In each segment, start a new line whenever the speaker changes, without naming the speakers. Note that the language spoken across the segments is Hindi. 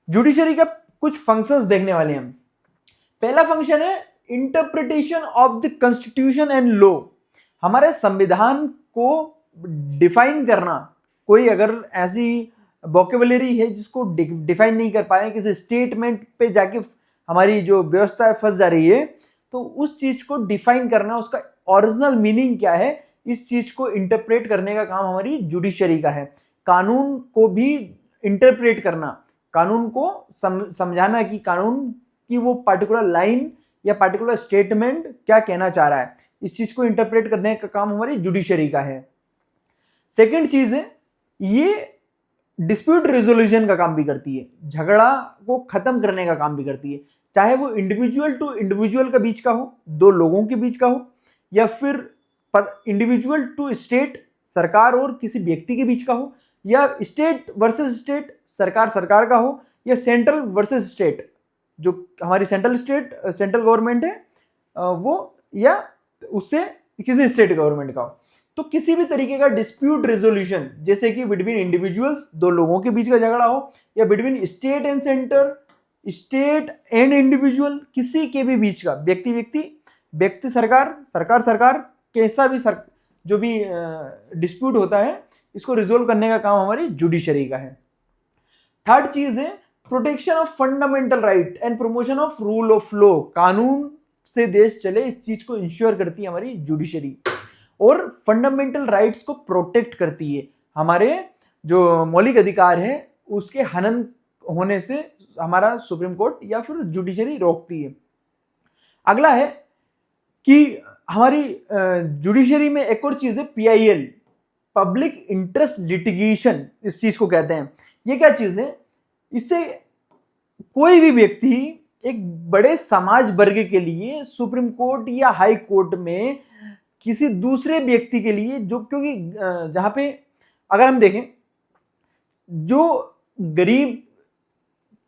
जुडिशरी का कुछ फंक्शंस देखने वाले हैं हम। पहला फंक्शन है interpretation of the constitution and law. हमारे संविधान को डिफाइन करना। कोई अगर ऐसी वोकेबुलरी है जिसको डिफाइन नहीं कर पा रहे, किसी स्टेटमेंट पे जाके हमारी जो व्यवस्था फंस जा रही है, तो उस चीज को डिफाइन करना, उसका ओरिजिनल मीनिंग क्या है, इस चीज को इंटरप्रेट करने का काम हमारी जुडिशरी का है। कानून को भी इंटरप्रेट करना, कानून को समझाना कि कानून की वो पर्टिकुलर लाइन या पर्टिकुलर स्टेटमेंट क्या कहना चाह रहा है, इस चीज को इंटरप्रेट करने का काम हमारी जुडिशरी का है। सेकंड चीज है, ये डिस्प्यूट रेजोल्यूशन का काम भी करती है, झगड़ा को खत्म करने का काम भी करती है, चाहे वो इंडिविजुअल टू इंडिविजुअल के बीच का हो, दो लोगों के बीच का हो, या फिर इंडिविजुअल टू स्टेट, सरकार और किसी व्यक्ति के बीच का हो, या स्टेट वर्सेस स्टेट, सरकार सरकार का हो, या सेंट्रल वर्सेस स्टेट, जो हमारी सेंट्रल गवर्नमेंट है वो, या उससे किसी स्टेट गवर्नमेंट का हो। तो किसी भी तरीके का डिस्प्यूट रेजोल्यूशन, जैसे कि बिटवीन इंडिविजुअल्स, दो लोगों के बीच का झगड़ा हो, या between state and centre, state and individual, किसी के भी बीच का, व्यक्ति व्यक्ति, व्यक्ति सरकार, सरकार सरकार, कैसा भी जो भी डिस्प्यूट होता है, इसको रिजोल्व करने का काम हमारी जुडिशरी का है। थर्ड चीज है protection of fundamental right and promotion of rule of law. कानून से देश चले, इस चीज को इंश्योर करती है हमारी जुडिशरी, और फंडामेंटल राइट्स को प्रोटेक्ट करती है। हमारे जो मौलिक अधिकार है उसके हनन होने से हमारा सुप्रीम कोर्ट या फिर जुडिशरी रोकती है। अगला है कि हमारी जुडिशरी में एक और चीज है पीआईएल, पब्लिक इंटरेस्ट लिटिगेशन, इस चीज को कहते हैं। ये क्या चीज है? इससे कोई भी व्यक्ति एक बड़े समाज वर्ग के लिए सुप्रीम कोर्ट या हाई कोर्ट में किसी दूसरे व्यक्ति के लिए, जो क्योंकि जहां पे अगर हम देखें जो गरीब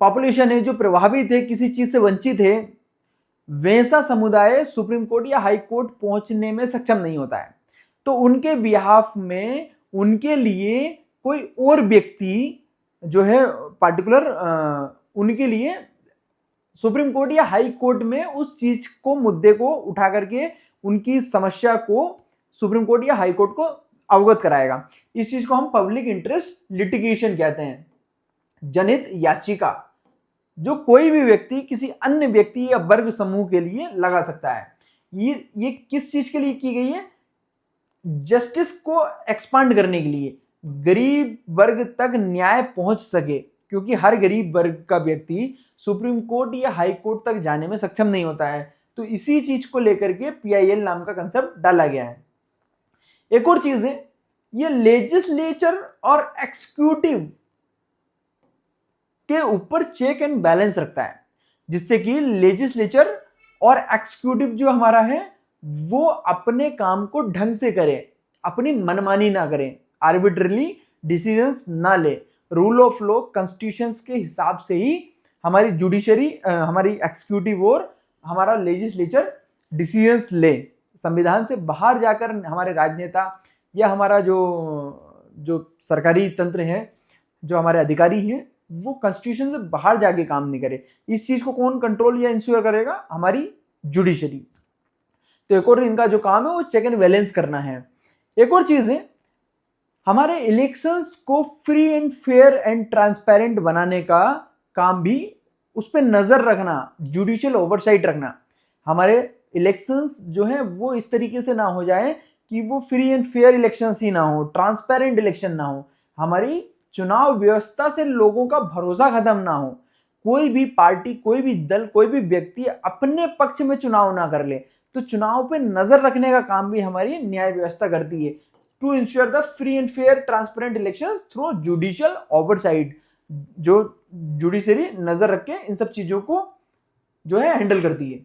पॉपुलेशन है, जो प्रभावित है, किसी चीज से वंचित है, वैसा समुदाय सुप्रीम कोर्ट या हाई कोर्ट पहुंचने में सक्षम नहीं होता है, तो उनके बिहाफ में उनके लिए कोई और व्यक्ति जो है पार्टिकुलर उनके लिए सुप्रीम कोर्ट या हाई कोर्ट में उस चीज को, मुद्दे को उठा करके उनकी समस्या को सुप्रीम कोर्ट या हाई कोर्ट को अवगत कराएगा। इस चीज को हम पब्लिक इंटरेस्ट लिटिगेशन कहते हैं। जनहित याचिका, जो कोई भी व्यक्ति किसी अन्य व्यक्ति या वर्ग समूह के लिए लगा सकता है। ये किस चीज के लिए की गई है? जस्टिस को एक्सपांड करने के लिए, गरीब वर्ग तक न्याय पहुंच सके, क्योंकि हर गरीब वर्ग का व्यक्ति सुप्रीम कोर्ट या हाई कोर्ट तक जाने में सक्षम नहीं होता है, तो इसी चीज को लेकर के पीआईएल नाम का कंसेप्ट डाला गया है। एक और चीज है, ये लेजिस्लेचर और एक्सिक्यूटिव के ऊपर चेक एंड बैलेंस रखता है, जिससे कि लेजिस्लेचर और एक्सिक्यूटिव जो हमारा है वो अपने काम को ढंग से करे, अपनी मनमानी ना करें, आर्बिट्रली डिसीजंस ना ले, रूल ऑफ लॉ कॉन्स्टिट्यूशंस के हिसाब से ही हमारी जुडिशरी, हमारी एक्सिक्यूटिव और हमारा लेजिस्लेचर डिसीजंस ले। संविधान से बाहर जाकर हमारे राजनेता या हमारा जो सरकारी तंत्र है, जो हमारे अधिकारी हैं, वो कॉन्स्टिट्यूशन से बाहर जाके काम नहीं करे। इस चीज को कौन कंट्रोल या इंश्योर करेगा? हमारी जुडिशरी। तो एक और इनका जो काम है वो चेक एंड बैलेंस करना है। एक और चीज है, हमारे इलेक्शंस को free and fair and transparent बनाने का काम भी, उस पर नजर रखना, जुडिशियल ओवरसाइट रखना। हमारे इलेक्शंस जो है वो इस तरीके से ना हो जाए कि वो फ्री एंड फेयर इलेक्शंस ही ना हो, ट्रांसपेरेंट इलेक्शन ना हो, हमारी चुनाव व्यवस्था से लोगों का भरोसा खत्म ना हो, कोई भी पार्टी, कोई भी दल, कोई भी व्यक्ति अपने पक्ष में चुनाव ना कर ले, तो चुनाव पे नजर रखने का काम भी हमारी न्याय व्यवस्था करती है, to ensure the free and fair transparent elections through judicial oversight. जो जुडिशरी नजर रख के इन सब चीजों को जो है हैंडल करती है।